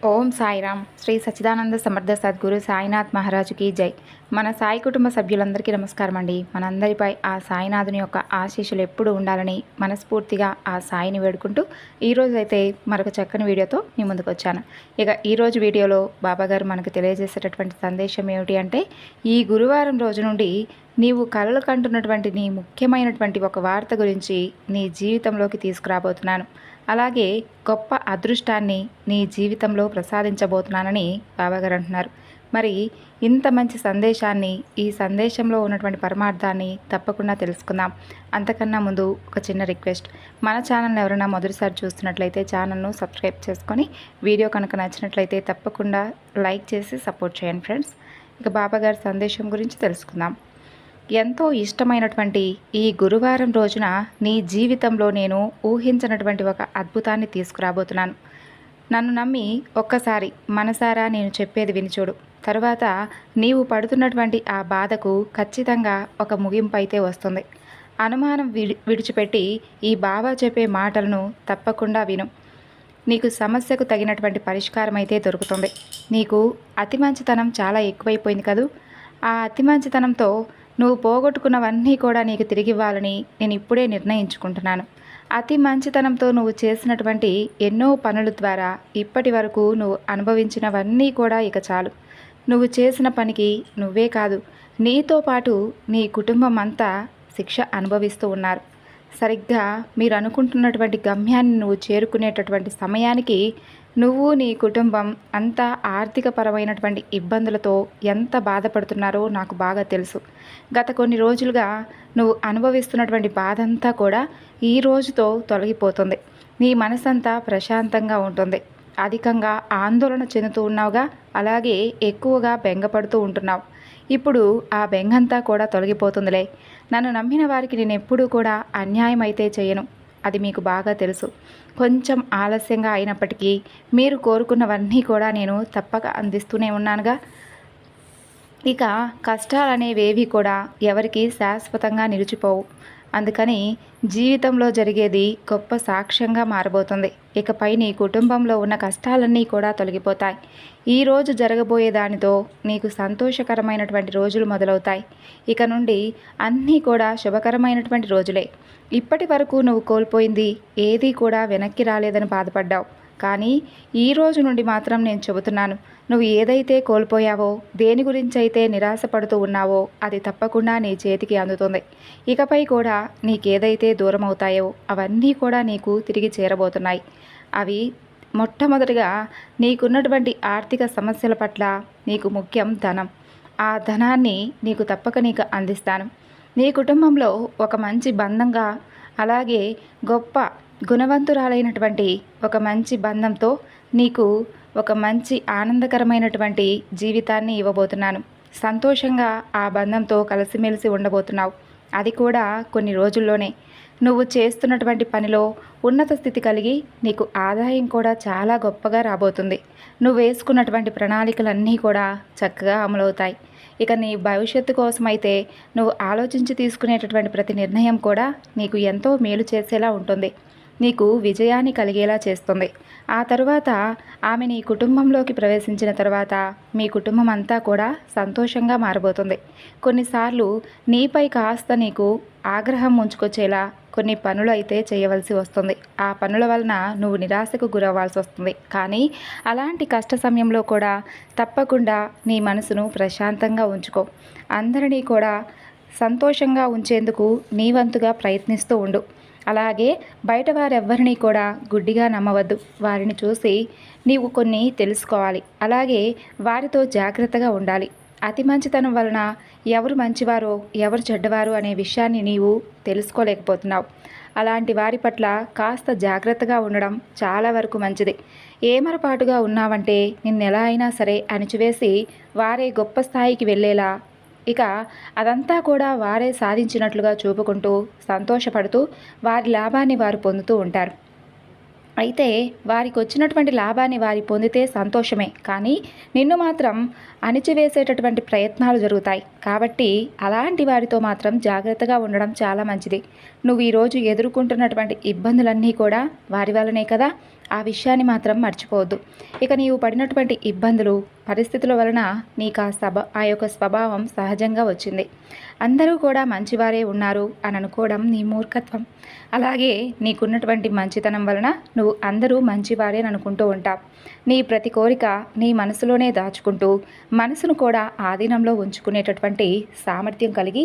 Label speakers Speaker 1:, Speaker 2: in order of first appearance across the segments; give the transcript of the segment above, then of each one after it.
Speaker 1: ఓం సాయిరామ్. శ్రీ సచ్చిదానంద సమర్థ సద్గురు సాయినాథ్ మహారాజుకి జై. మన సాయి కుటుంబ సభ్యులందరికీ నమస్కారం అండి. మనందరిపై ఆ సాయినాథుని యొక్క ఆశీస్సులు ఎప్పుడు ఉండాలని మనస్ఫూర్తిగా ఆ సాయిని వేడుకుంటూ ఈరోజైతే మరొక చక్కని వీడియోతో మీ ముందుకు వచ్చాను. ఇక ఈరోజు వీడియోలో బాబాగారు మనకు తెలియజేసేటటువంటి సందేశం ఏమిటి అంటే, ఈ గురువారం రోజు నుండి నీవు కలలు కంటున్నటువంటి నీ ముఖ్యమైనటువంటి ఒక వార్త గురించి నీ జీవితంలోకి తీసుకురాబోతున్నాను. అలాగే గొప్ప అదృష్టాన్ని నీ జీవితంలో ప్రసాదించబోతున్నానని బాబాగారు అంటున్నారు. మరి ఇంత మంచి సందేశాన్ని, ఈ సందేశంలో ఉన్నటువంటి పరమార్థాన్ని తప్పకుండా తెలుసుకుందాం. అంతకన్నా ముందు ఒక చిన్న రిక్వెస్ట్, మన ఛానల్ని ఎవరైనా మొదటిసారి చూస్తున్నట్లయితే ఛానల్ను సబ్స్క్రైబ్ చేసుకొని వీడియో కనుక నచ్చినట్లయితే తప్పకుండా లైక్ చేసి సపోర్ట్ చేయండి ఫ్రెండ్స్. ఇక బాబాగారి సందేశం గురించి తెలుసుకుందాం. ఎంతో ఇష్టమైనటువంటి ఈ గురువారం రోజున నీ జీవితంలో నేను ఊహించినటువంటి ఒక అద్భుతాన్ని తీసుకురాబోతున్నాను. నన్ను నమ్మి ఒక్కసారి మనసారా నేను చెప్పేది వినిచూడు. తరువాత నీవు పడుతున్నటువంటి ఆ బాధకు ఖచ్చితంగా ఒక ముగింపు అయితే వస్తుంది. అనుమానం విడిచిపెట్టి ఈ బాబా చెప్పే మాటలను తప్పకుండా విను. నీకు సమస్యకు తగినటువంటి పరిష్కారం అయితే దొరుకుతుంది. నీకు అతి మంచితనం చాలా ఎక్కువైపోయింది కదూ. ఆ అతి మంచితనంతో నువ్వు పోగొట్టుకున్నవన్నీ కూడా నీకు తిరిగి ఇవ్వాలని నేను ఇప్పుడే నిర్ణయించుకుంటున్నాను. అతి మంచితనంతో నువ్వు చేసినటువంటి ఎన్నో పనుల ద్వారా ఇప్పటి వరకు నువ్వు అనుభవించినవన్నీ కూడా ఇక చాలు. నువ్వు చేసిన పనికి నువ్వే కాదు, నీతో పాటు నీ కుటుంబం అంతా శిక్ష అనుభవిస్తూ ఉన్నారు. సరిగ్గా మీరు అనుకుంటున్నటువంటి గమ్యాన్ని నువ్వు చేరుకునేటటువంటి సమయానికి నువ్వు నీ కుటుంబం అంతా ఆర్థికపరమైనటువంటి ఇబ్బందులతో ఎంత బాధపడుతున్నారో నాకు బాగా తెలుసు. గత కొన్ని రోజులుగా నువ్వు అనుభవిస్తున్నటువంటి బాధ అంతా కూడా ఈ రోజుతో తొలగిపోతుంది. నీ మనసంతా ప్రశాంతంగా ఉంటుంది. అధికంగా ఆందోళన చెందుతూ ఉన్నావుగా, అలాగే ఎక్కువగా బెంగపడుతూ ఉంటున్నావు. ఇప్పుడు ఆ బెంగంతా కూడా తొలగిపోతుందిలే. నన్ను నమ్మిన వారికి నేను ఎప్పుడూ కూడా అన్యాయం అయితే చేయను, అది మీకు బాగా తెలుసు. కొంచెం ఆలస్యంగా అయినప్పటికీ మీరు కోరుకున్నవన్నీ కూడా నేను తప్పక అందిస్తూనే ఉన్నానుగా. ఇక కష్టాలనేవేవి కూడా ఎవరికి శాశ్వతంగా నిలిచిపోవు. అందుకని జీవితంలో జరిగేది గొప్ప సాక్ష్యంగా మారబోతుంది. ఇకపై నీ కుటుంబంలో ఉన్న కష్టాలన్నీ కూడా తొలగిపోతాయి. ఈరోజు జరగబోయే దానితో నీకు సంతోషకరమైనటువంటి రోజులు మొదలవుతాయి. ఇక నుండి అన్నీ కూడా శుభకరమైనటువంటి రోజులే. ఇప్పటి వరకు నువ్వు కోల్పోయింది ఏదీ కూడా వెనక్కి రాలేదని బాధపడ్డావు. కానీ ఈ రోజు నుండి మాత్రం నేను చెబుతున్నాను, నువ్వు ఏదైతే కోల్పోయావో, దేని గురించి అయితే నిరాశపడుతూ ఉన్నావో అది తప్పకుండా నీ చేతికి అందుతుంది. ఇకపై కూడా నీకేదైతే దూరం అవుతాయో అవన్నీ కూడా నీకు తిరిగి చేరబోతున్నాయి. అవి మొట్టమొదటిగా నీకున్నటువంటి ఆర్థిక సమస్యల పట్ల నీకు ముఖ్యం ధనం. ఆ ధనాన్ని నీకు తప్పక నీకు అందిస్తాను. నీ కుటుంబంలో ఒక మంచి బంధంగా, అలాగే గొప్ప గుణవంతురాలైనటువంటి ఒక మంచి బంధంతో నీకు ఒక మంచి ఆనందకరమైనటువంటి జీవితాన్ని ఇవ్వబోతున్నాను. సంతోషంగా ఆ బంధంతో కలిసిమెలిసి ఉండబోతున్నావు. అది కూడా కొన్ని రోజుల్లోనే. నువ్వు చేస్తున్నటువంటి పనిలో ఉన్నత స్థితి కలిగి నీకు ఆదాయం కూడా చాలా గొప్పగా రాబోతుంది. నువ్వు వేసుకున్నటువంటి ప్రణాళికలన్నీ కూడా చక్కగా అమలవుతాయి. ఇక నీ భవిష్యత్తు కోసమైతే నువ్వు ఆలోచించి తీసుకునేటటువంటి ప్రతి నిర్ణయం కూడా నీకు ఎంతో మేలు చేసేలా ఉంటుంది. నీకు విజయాన్ని కలిగేలా చేస్తుంది. ఆ తరువాత ఆమె నీ కుటుంబంలోకి ప్రవేశించిన తర్వాత మీ కుటుంబం అంతా కూడా సంతోషంగా మారబోతుంది. కొన్నిసార్లు నీపై కాస్త నీకు ఆగ్రహం ఉంచుకొచ్చేలా కొన్ని పనులు అయితే చేయవలసి వస్తుంది. ఆ పనుల వలన నువ్వు నిరాశకు గురవ్వాల్సి వస్తుంది. కానీ అలాంటి కష్ట సమయంలో కూడా తప్పకుండా నీ మనసును ప్రశాంతంగా ఉంచుకో. అందరినీ కూడా సంతోషంగా ఉంచేందుకు నీ వంతుగా ప్రయత్నిస్తూ ఉండు. అలాగే బయట వారెవ్వరినీ కూడా గుడ్డిగా నమ్మవద్దు. వారిని చూసి నీవు కొన్ని తెలుసుకోవాలి. అలాగే వారితో జాగ్రత్తగా ఉండాలి. అతి మంచితనం వలన ఎవరు మంచివారో ఎవరు చెడ్డవారు అనే విషయాన్ని నీవు తెలుసుకోలేకపోతున్నావు. అలాంటి వారి పట్ల కాస్త జాగ్రత్తగా ఉండడం చాలా వరకు మంచిది. ఏమరపాటుగా ఉన్నావంటే నిన్నెలా అయినా సరే అణిచివేసి వారే గొప్ప స్థాయికి వెళ్ళేలా, ఇక అదంతా కూడా వారే సాధించినట్లుగా చూపుకుంటూ సంతోషపడుతూ వారి లాభాన్ని వారు పొందుతూ ఉంటారు. అయితే వారికి వచ్చినటువంటి లాభాన్ని వారి పొందితే సంతోషమే, కానీ నిన్ను మాత్రం అణిచివేసేటటువంటి ప్రయత్నాలు జరుగుతాయి. కాబట్టి అలాంటి వారితో మాత్రం జాగ్రత్తగా ఉండడం చాలా మంచిది. నువ్వు ఈరోజు ఎదుర్కొంటున్నటువంటి ఇబ్బందులన్నీ కూడా వారి వల్లనే కదా. ఆ విషయాన్ని మాత్రం మర్చిపోవద్దు. ఇక నీవు పడినటువంటి ఇబ్బందులు, పరిస్థితుల వలన నీకు ఆ యొక్క స్వభావం సహజంగా వచ్చింది. అందరూ కూడా మంచివారే ఉన్నారు అని అనుకోవడం నీ మూర్ఖత్వం. అలాగే నీకున్నటువంటి మంచితనం వలన నువ్వు అందరూ మంచివారే అని అనుకుంటూ ఉంటావు. నీ ప్రతి కోరిక నీ మనసులోనే దాచుకుంటూ మనసును కూడా ఆధీనంలో ఉంచుకునేటటువంటి సామర్థ్యం కలిగి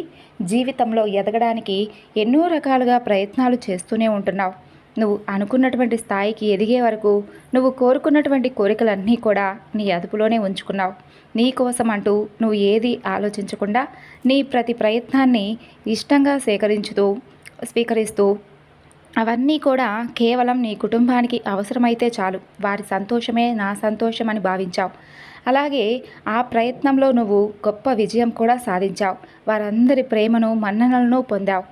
Speaker 1: జీవితంలో ఎదగడానికి ఎన్నో రకాలుగా ప్రయత్నాలు చేస్తూనే ఉంటున్నావు. నువ్వు అనుకున్నటువంటి స్థాయికి ఎదిగే వరకు నువ్వు కోరుకున్నటువంటి కోరికలన్నీ కూడా నీ అదుపులోనే ఉంచుకున్నావు. నీ కోసం అంటూ నువ్వు ఏది ఆలోచించకుండా నీ ప్రతి ప్రయత్నాన్ని ఇష్టంగా స్వీకరిస్తూ అవన్నీ కూడా కేవలం నీ కుటుంబానికి అవసరమైతే చాలు, వారి సంతోషమే నా సంతోషం అని భావించావు. అలాగే ఆ ప్రయత్నంలో నువ్వు గొప్ప విజయం కూడా సాధించావు. వారందరి ప్రేమను మన్ననలను పొందావు.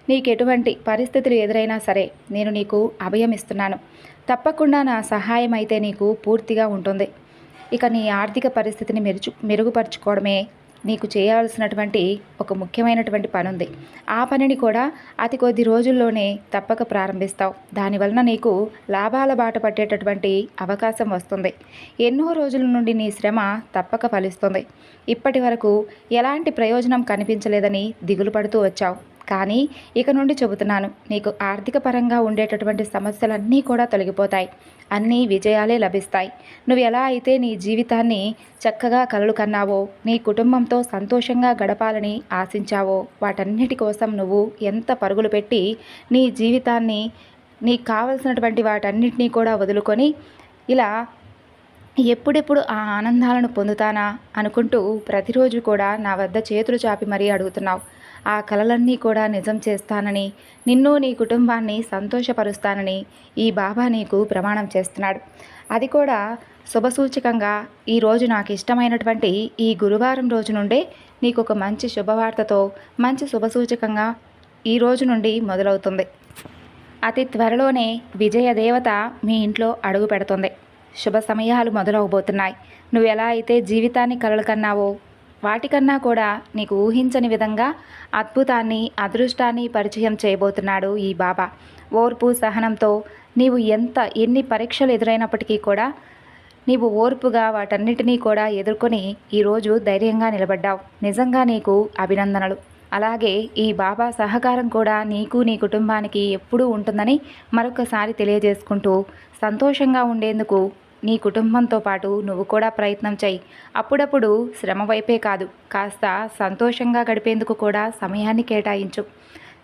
Speaker 1: నీకు ఎటువంటి పరిస్థితులు ఎదురైనా సరే నేను నీకు అభయం ఇస్తున్నాను. తప్పకుండా నా సహాయం అయితే నీకు పూర్తిగా ఉంటుంది. ఇక నీ ఆర్థిక పరిస్థితిని మెరుగుపరుచుకోవడమే నీకు చేయాల్సినటువంటి ఒక ముఖ్యమైనటువంటి పని ఉంది. ఆ పనిని కూడా అతి కొద్ది రోజుల్లోనే తప్పక ప్రారంభిస్తావు. దానివలన నీకు లాభాల బాట పట్టేటటువంటి అవకాశం వస్తుంది. ఎన్నో రోజుల నుండి నీ శ్రమ తప్పక ఫలిస్తుంది. ఇప్పటి వరకు ఎలాంటి ప్రయోజనం కనిపించలేదని దిగులు పడుతూ వచ్చావు. కానీ ఇక నుండి చెబుతున్నాను, నీకు ఆర్థిక పరంగా ఉండేటటువంటి సమస్యలన్నీ కూడా తొలగిపోతాయి. అన్నీ విజయాలే లభిస్తాయి. నువ్వు ఎలా అయితే నీ జీవితాన్ని చక్కగా కలలు కన్నావో, నీ కుటుంబంతో సంతోషంగా గడపాలని ఆశించావో, వాటన్నిటి కోసం నువ్వు ఎంత పరుగులు పెట్టి నీ జీవితాన్ని నీకు కావలసినటువంటి వాటన్నిటినీ కూడా వదులుకొని ఇలా ఎప్పుడెప్పుడు ఆ ఆనందాలను పొందుతానా అనుకుంటూ ప్రతిరోజు కూడా నా వద్ద చేతులు చాపి మరీ అడుగుతున్నావు. ఆ కలలన్నీ కూడా నిజం చేస్తానని, నిన్ను నీ కుటుంబాన్ని సంతోషపరుస్తానని ఈ బాబా నీకు ప్రమాణం చేస్తున్నాడు. అది కూడా శుభసూచకంగా ఈరోజు నాకు ఇష్టమైనటువంటి ఈ గురువారం రోజు నుండే నీకు ఒక మంచి శుభవార్తతో మంచి శుభసూచకంగా ఈ రోజు నుండి మొదలవుతుంది. అతి త్వరలోనే విజయదేవత మీ ఇంట్లో అడుగు పెడుతుంది. శుభ సమయాలు మొదలవబోతున్నాయి. నువ్వు ఎలా అయితే జీవితాన్ని కలలు కన్నావో, వాటికన్నా కూడా నీకు ఊహించని విధంగా అద్భుతాన్ని, అదృష్టాన్ని పరిచయం చేయబోతున్నాడు ఈ బాబా. ఓర్పు సహనంతో నీవు ఎన్ని పరీక్షలు ఎదురైనప్పటికీ కూడా నీవు ఓర్పుగా వాటన్నిటినీ కూడా ఎదుర్కొని ఈరోజు ధైర్యంగా నిలబడ్డావు. నిజంగా నీకు అభినందనలు. అలాగే ఈ బాబా సహకారం కూడా నీకు నీ కుటుంబానికి ఎప్పుడూ ఉంటుందని మరొకసారి తెలియజేసుకుంటూ, సంతోషంగా ఉండేందుకు నీ కుటుంబంతో పాటు నువ్వు కూడా ప్రయత్నం చేయి. అప్పుడప్పుడు శ్రమ వైపే కాదు, కాస్త సంతోషంగా గడిపేందుకు కూడా సమయాన్ని కేటాయించు.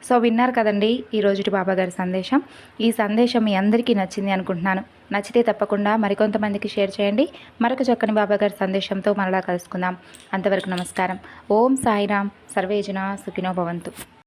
Speaker 1: సో విన్నారు కదండి ఈరోజుటి బాబాగారి సందేశం. ఈ సందేశం మీ అందరికీ నచ్చింది అనుకుంటున్నాను. నచ్చితే తప్పకుండా మరికొంతమందికి షేర్ చేయండి. మరొక చక్కని బాబాగారి సందేశంతో మరలా కలుసుకుందాం. అంతవరకు నమస్కారం. ఓం సాయిరామ్. సర్వేజన సుఖినో భవంతు.